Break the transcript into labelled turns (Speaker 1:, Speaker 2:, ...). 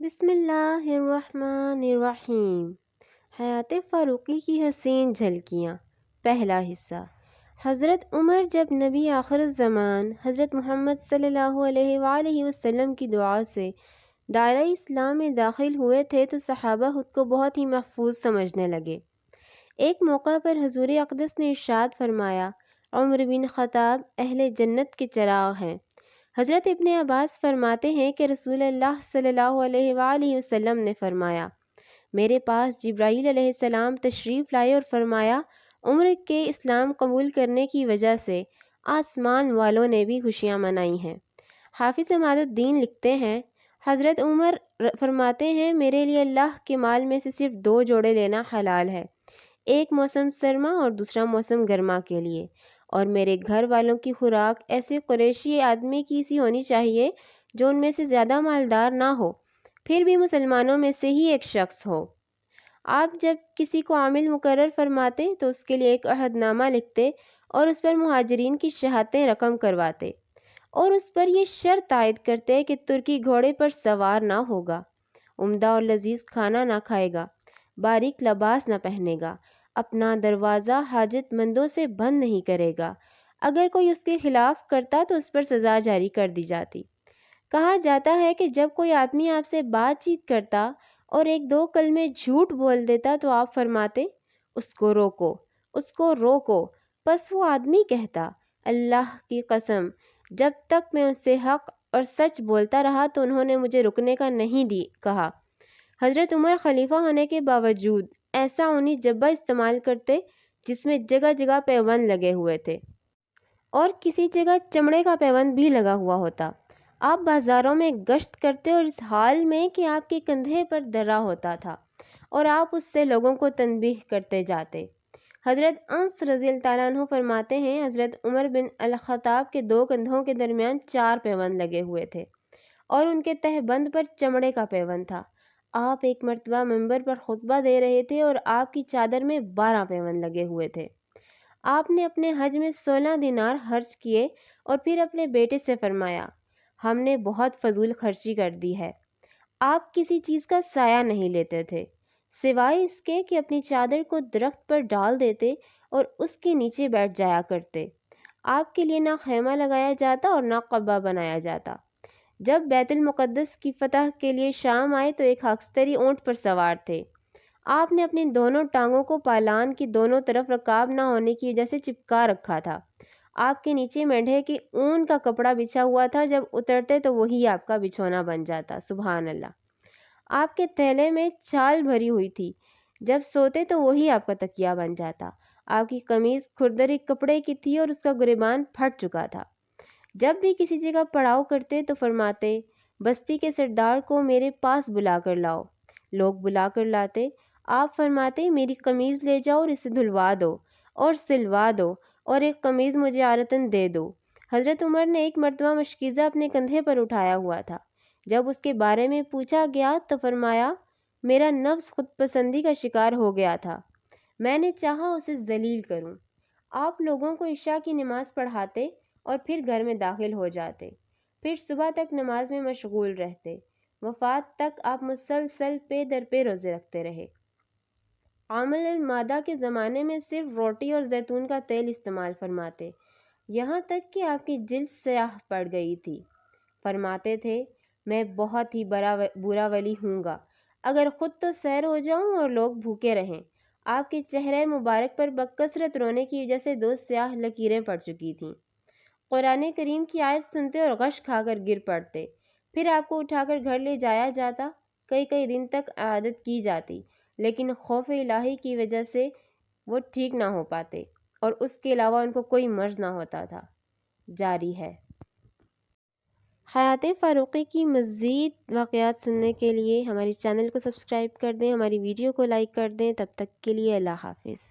Speaker 1: بسم اللہ الرحمن الرحیم۔ حیات فاروقی کی حسین جھلکیاں، پہلا حصہ۔ حضرت عمر جب نبی آخر الزمان حضرت محمد صلی اللہ علیہ وآلہ وسلم کی دعا سے دائرہ اسلام میں داخل ہوئے تھے تو صحابہ خود کو بہت ہی محفوظ سمجھنے لگے۔ ایک موقع پر حضور اقدس نے ارشاد فرمایا، عمر بن خطاب اہل جنت کے چراغ ہیں۔ حضرت ابن عباس فرماتے ہیں کہ رسول اللہ صلی اللہ علیہ وآلہ وسلم نے فرمایا، میرے پاس جبرائیل علیہ السلام تشریف لائے اور فرمایا، عمر کے اسلام قبول کرنے کی وجہ سے آسمان والوں نے بھی خوشیاں منائی ہیں۔ حافظ عماد الدین لکھتے ہیں، حضرت عمر فرماتے ہیں، میرے لیے اللہ کے مال میں سے صرف 2 جوڑے لینا حلال ہے، ایک موسم سرما اور دوسرا موسم گرما کے لیے، اور میرے گھر والوں کی خوراک ایسے قریشی آدمی کی سی ہونی چاہیے جو ان میں سے زیادہ مالدار نہ ہو، پھر بھی مسلمانوں میں سے ہی ایک شخص ہو۔ آپ جب کسی کو عامل مقرر فرماتے تو اس کے لیے ایک عہد نامہ لکھتے اور اس پر مہاجرین کی شہادتیں رقم کرواتے، اور اس پر یہ شرط عائد کرتے کہ ترکی گھوڑے پر سوار نہ ہوگا، عمدہ اور لذیذ کھانا نہ کھائے گا، باریک لباس نہ پہنے گا، اپنا دروازہ حاجت مندوں سے بند نہیں کرے گا، اگر کوئی اس کے خلاف کرتا تو اس پر سزا جاری کر دی جاتی۔ کہا جاتا ہے کہ جب کوئی آدمی آپ سے بات چیت کرتا اور 1-2 کلمے جھوٹ بول دیتا تو آپ فرماتے، اس کو روکو، اس کو روکو۔ پس وہ آدمی کہتا، اللہ کی قسم، جب تک میں اس سے حق اور سچ بولتا رہا تو انہوں نے مجھے رکنے کا نہیں کہا۔ حضرت عمر خلیفہ ہونے کے باوجود ایسا اونی جبہ استعمال کرتے جس میں جگہ جگہ پیوند لگے ہوئے تھے، اور کسی جگہ چمڑے کا پیوند بھی لگا ہوا ہوتا۔ آپ بازاروں میں گشت کرتے اور اس حال میں کہ آپ کے کندھے پر درا ہوتا تھا، اور آپ اس سے لوگوں کو تنبیہ کرتے جاتے۔ حضرت انس رضی اللہ تعالیٰ عنہ فرماتے ہیں، حضرت عمر بن الخطاب کے 2 کندھوں کے درمیان 4 پیوند لگے ہوئے تھے، اور ان کے تہ بند پر چمڑے کا پیوند تھا۔ آپ ایک مرتبہ منبر پر خطبہ دے رہے تھے اور آپ کی چادر میں 12 پیوند لگے ہوئے تھے۔ آپ نے اپنے حج میں 16 دینار خرچ کیے اور پھر اپنے بیٹے سے فرمایا، ہم نے بہت فضول خرچی کر دی ہے۔ آپ کسی چیز کا سایہ نہیں لیتے تھے، سوائے اس کے کہ اپنی چادر کو درخت پر ڈال دیتے اور اس کے نیچے بیٹھ جایا کرتے۔ آپ کے لیے نہ خیمہ لگایا جاتا اور نہ قبہ بنایا جاتا۔ جب بیت المقدس کی فتح کے لیے شام آئے تو ایک خاکستری اونٹ پر سوار تھے۔ آپ نے اپنی دونوں ٹانگوں کو پالان کی دونوں طرف رکاب نہ ہونے کی وجہ سے چپکا رکھا تھا۔ آپ کے نیچے مینڈھے کی اون کا کپڑا بچھا ہوا تھا، جب اترتے تو وہی آپ کا بچھونا بن جاتا۔ سبحان اللہ۔ آپ کے تھیلے میں چھال بھری ہوئی تھی، جب سوتے تو وہی آپ کا تکیہ بن جاتا۔ آپ کی قمیض کھردری کپڑے کی تھی اور اس کا گریبان پھٹ چکا تھا۔ جب بھی کسی جگہ پڑاؤ کرتے تو فرماتے، بستی کے سردار کو میرے پاس بلا کر لاؤ۔ لوگ بلا کر لاتے، آپ فرماتے، میری قمیض لے جاؤ اور اسے دھلوا دو اور سلوا دو، اور ایک قمیض مجھے عارتاً دے دو۔ حضرت عمر نے ایک مرتبہ مشکیزہ اپنے کندھے پر اٹھایا ہوا تھا۔ جب اس کے بارے میں پوچھا گیا تو فرمایا، میرا نفس خود پسندی کا شکار ہو گیا تھا، میں نے چاہا اسے ذلیل کروں۔ آپ لوگوں کو عشاء کی نماز پڑھاتے اور پھر گھر میں داخل ہو جاتے، پھر صبح تک نماز میں مشغول رہتے۔ وفات تک آپ مسلسل پے در پے روزے رکھتے رہے۔ عامل المادہ کے زمانے میں صرف روٹی اور زیتون کا تیل استعمال فرماتے، یہاں تک کہ آپ کی جلد سیاہ پڑ گئی تھی۔ فرماتے تھے، میں بہت ہی برا ولی ہوں گا اگر خود تو سیر ہو جاؤں اور لوگ بھوکے رہیں۔ آپ کے چہرے مبارک پر بکثرت رونے کی وجہ سے 2 سیاہ لکیریں پڑ چکی تھیں۔ قرآن کریم کی آیت سنتے اور غش کھا کر گر پڑتے، پھر آپ کو اٹھا کر گھر لے جایا جاتا، کئی دن تک عیادت کی جاتی، لیکن خوف الہی کی وجہ سے وہ ٹھیک نہ ہو پاتے، اور اس کے علاوہ ان کو کوئی مرض نہ ہوتا تھا۔ جاری ہے۔ حیات فاروقی کی مزید واقعات سننے کے لیے ہمارے چینل کو سبسکرائب کر دیں، ہماری ویڈیو کو لائک کر دیں۔ تب تک کے لیے اللہ حافظ۔